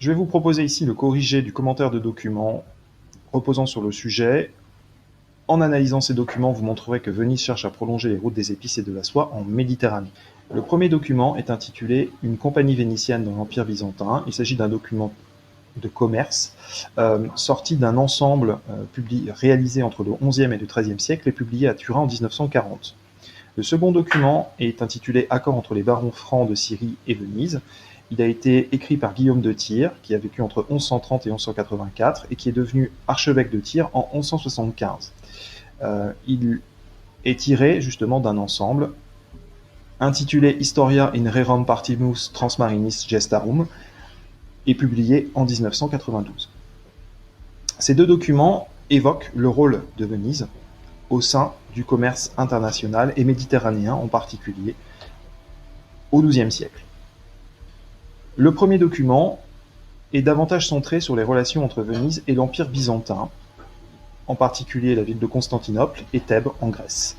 Je vais vous proposer ici le corrigé du commentaire de document reposant sur le sujet. En analysant ces documents, vous montrerez que Venise cherche à prolonger les routes des épices et de la soie en Méditerranée. Le premier document est intitulé « Une compagnie vénitienne dans l'Empire byzantin ». Il s'agit d'un document de commerce sorti d'un ensemble réalisé entre le XIe et le XIIIe siècle et publié à Turin en 1940. Le second document est intitulé « Accord entre les barons francs de Syrie et Venise ». Il a été écrit par Guillaume de Tyr, qui a vécu entre 1130 et 1184, et qui est devenu archevêque de Tyr en 1175. Il est tiré justement d'un ensemble intitulé Historia in rerum partimus transmarinis gestarum et publié en 1992. Ces deux documents évoquent le rôle de Venise au sein du commerce international et méditerranéen en particulier au XIIe siècle. Le premier document est davantage centré sur les relations entre Venise et l'Empire byzantin, en particulier la ville de Constantinople et Thèbes en Grèce.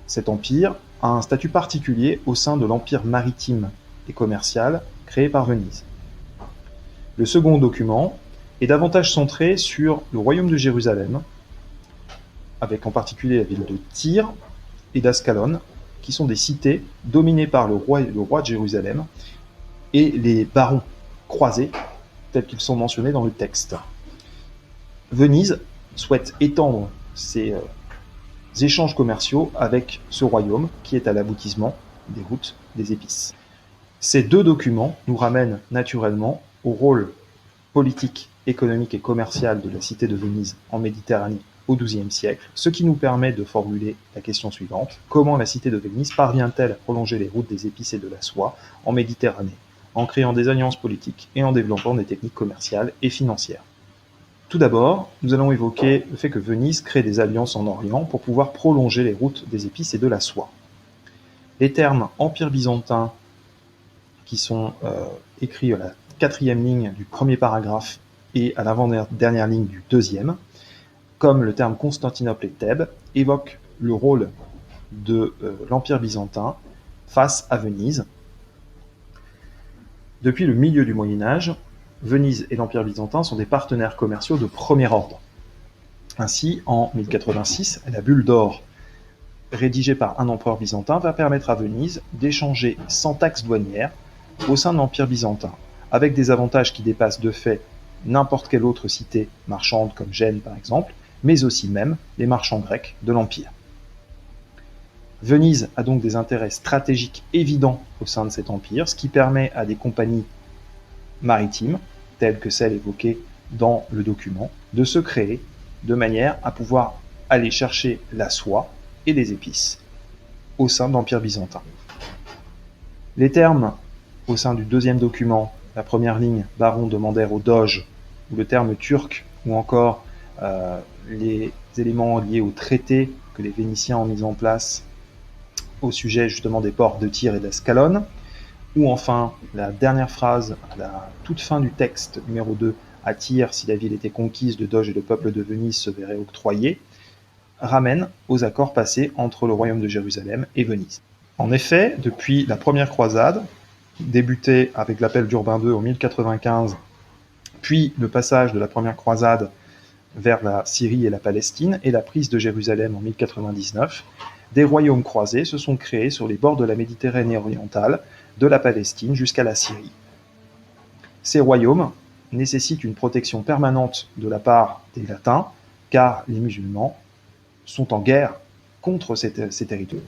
Cet empire a un statut particulier au sein de l'empire maritime et commercial créé par Venise. Le second document est davantage centré sur le royaume de Jérusalem, avec en particulier la ville de Tyr et d'Ascalon, qui sont des cités dominées par le roi de Jérusalem et les barons croisés, tels qu'ils sont mentionnés dans le texte. Venise souhaite étendre ses échanges commerciaux avec ce royaume qui est à l'aboutissement des routes des épices. Ces deux documents nous ramènent naturellement au rôle politique, économique et commercial de la cité de Venise en Méditerranée au XIIe siècle, ce qui nous permet de formuler la question suivante: comment la cité de Venise parvient-elle à prolonger les routes des épices et de la soie en Méditerranée, en créant des alliances politiques et en développant des techniques commerciales et financières? Tout d'abord, nous allons évoquer le fait que Venise crée des alliances en Orient pour pouvoir prolonger les routes des épices et de la soie. Les termes empire byzantin, qui sont écrits à la 4e ligne du premier paragraphe et à l'avant-dernière ligne du 2e, comme le terme Constantinople et Thèbes, évoquent le rôle de l'empire byzantin face à Venise. Depuis le milieu du Moyen-Âge, Venise et l'Empire byzantin sont des partenaires commerciaux de premier ordre. Ainsi, en 1086, la bulle d'or rédigée par un empereur byzantin va permettre à Venise d'échanger sans taxe douanière au sein de l'Empire byzantin, avec des avantages qui dépassent de fait n'importe quelle autre cité marchande comme Gênes par exemple, mais aussi même les marchands grecs de l'Empire. Venise a donc des intérêts stratégiques évidents au sein de cet empire, ce qui permet à des compagnies maritimes, telles que celles évoquées dans le document, de se créer de manière à pouvoir aller chercher la soie et les épices au sein de l'Empire byzantin. Les termes au sein du deuxième document, la première ligne, baron demandèrent au doge, ou le terme turc, ou encore les éléments liés au traité que les Vénitiens ont mis en place au sujet justement des ports de Tyr et d'Ascalon, ou enfin la dernière phrase à la toute fin du texte numéro 2, à Tyr, si la ville était conquise, le doge et le peuple de Venise se verraient octroyer, ramène aux accords passés entre le royaume de Jérusalem et Venise. En effet, depuis la première croisade, débutée avec l'appel d'Urbain II en 1095, puis le passage de la première croisade vers la Syrie et la Palestine, et la prise de Jérusalem en 1099, des royaumes croisés se sont créés sur les bords de la Méditerranée orientale, de la Palestine jusqu'à la Syrie. Ces royaumes nécessitent une protection permanente de la part des Latins, car les musulmans sont en guerre contre ces territoires.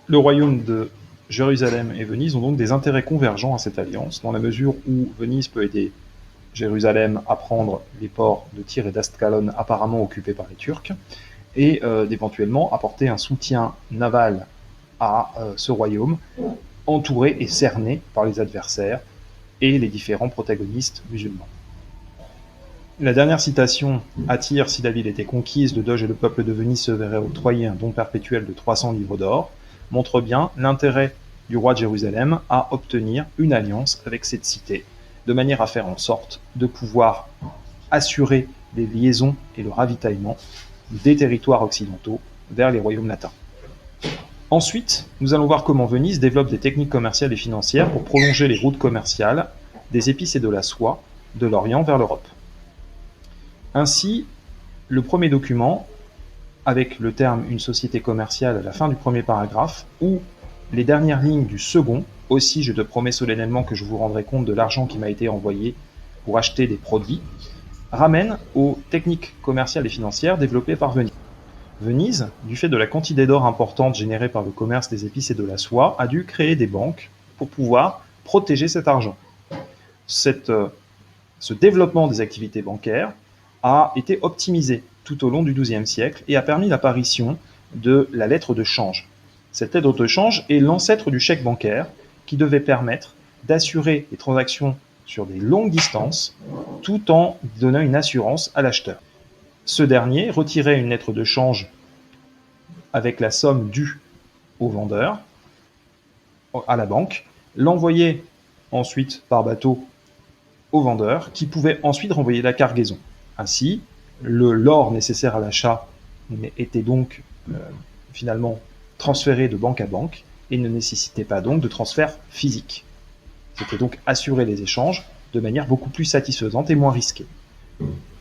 Le royaume de Jérusalem et Venise ont donc des intérêts convergents à cette alliance, dans la mesure où Venise peut aider Jérusalem à prendre les ports de Tyr et d'Ascalon apparemment occupés par les Turcs, et d'éventuellement apporter un soutien naval à ce royaume, entouré et cerné par les adversaires et les différents protagonistes musulmans. La dernière citation, à Tyr, si la ville était conquise, le doge et le peuple de Venise se verraient octroyer un don perpétuel de 300 livres d'or, montre bien l'intérêt du roi de Jérusalem à obtenir une alliance avec cette cité, de manière à faire en sorte de pouvoir assurer les liaisons et le ravitaillement des territoires occidentaux vers les royaumes latins. Ensuite, nous allons voir comment Venise développe des techniques commerciales et financières pour prolonger les routes commerciales des épices et de la soie de l'Orient vers l'Europe. Ainsi, le premier document, avec le terme « une société commerciale » à la fin du premier paragraphe, ou les dernières lignes du second, aussi je te promets solennellement que je vous rendrai compte de l'argent qui m'a été envoyé pour acheter des produits, ramène aux techniques commerciales et financières développées par Venise. Venise, du fait de la quantité d'or importante générée par le commerce des épices et de la soie, a dû créer des banques pour pouvoir protéger cet argent. Ce développement des activités bancaires a été optimisé tout au long du XIIe siècle et a permis l'apparition de la lettre de change. Cette lettre de change est l'ancêtre du chèque bancaire qui devait permettre d'assurer les transactions sur des longues distances tout en donnant une assurance à l'acheteur. Ce dernier retirait une lettre de change avec la somme due au vendeur à la banque, l'envoyait ensuite par bateau au vendeur qui pouvait ensuite renvoyer la cargaison. Ainsi, l'or nécessaire à l'achat était donc finalement transféré de banque à banque et ne nécessitait pas donc de transfert physique. C'était donc assurer les échanges de manière beaucoup plus satisfaisante et moins risquée.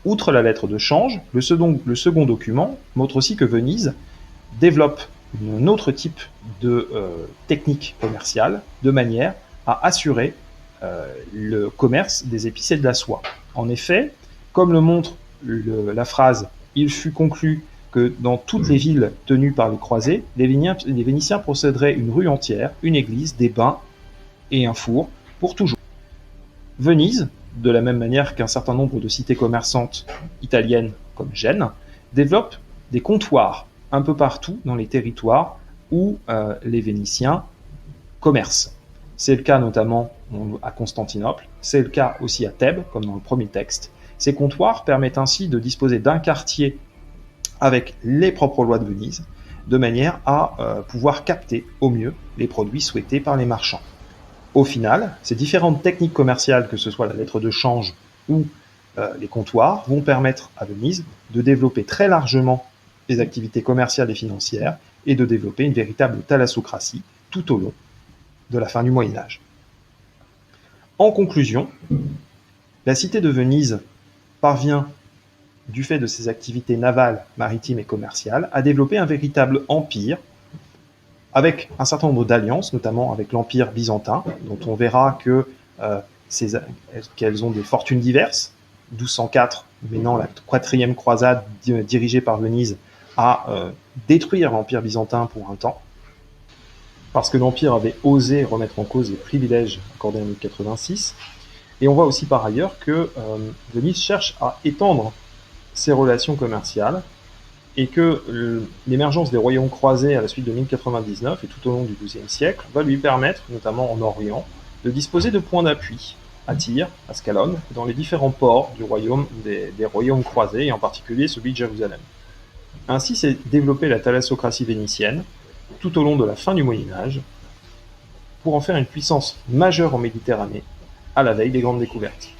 Outre la lettre de change, le second document montre aussi que Venise développe un autre type de technique commerciale de manière à assurer le commerce des épices et de la soie. En effet, comme le montre la phrase « Il fut conclu que dans toutes les villes tenues par les croisés, les Vénitiens posséderaient une rue entière, une église, des bains et un four pour toujours. » Venise, de la même manière qu'un certain nombre de cités commerçantes italiennes comme Gênes, développe des comptoirs un peu partout dans les territoires où les Vénitiens commercent. C'est le cas notamment à Constantinople, c'est le cas aussi à Thèbes, comme dans le premier texte. Ces comptoirs permettent ainsi de disposer d'un quartier avec les propres lois de Venise, de manière à pouvoir capter au mieux les produits souhaités par les marchands. Au final, ces différentes techniques commerciales, que ce soit la lettre de change ou les comptoirs, vont permettre à Venise de développer très largement les activités commerciales et financières et de développer une véritable thalassocratie tout au long de la fin du Moyen-Âge. En conclusion, la cité de Venise parvient, du fait de ses activités navales, maritimes et commerciales, à développer un véritable empire avec un certain nombre d'alliances, notamment avec l'Empire byzantin, dont on verra qu'elles ont des fortunes diverses. 1204, menant la 4e croisade dirigée par Venise, à détruire l'Empire byzantin pour un temps, parce que l'Empire avait osé remettre en cause les privilèges accordés en 1086. Et on voit aussi par ailleurs que Venise cherche à étendre ses relations commerciales et que l'émergence des royaumes croisés à la suite de 1099 et tout au long du XIIe siècle va lui permettre, notamment en Orient, de disposer de points d'appui à Tyr, à Scalone, dans les différents ports du royaume des royaumes croisés, et en particulier celui de Jérusalem. Ainsi s'est développée la thalassocratie vénitienne tout au long de la fin du Moyen-Âge, pour en faire une puissance majeure en Méditerranée, à la veille des grandes découvertes.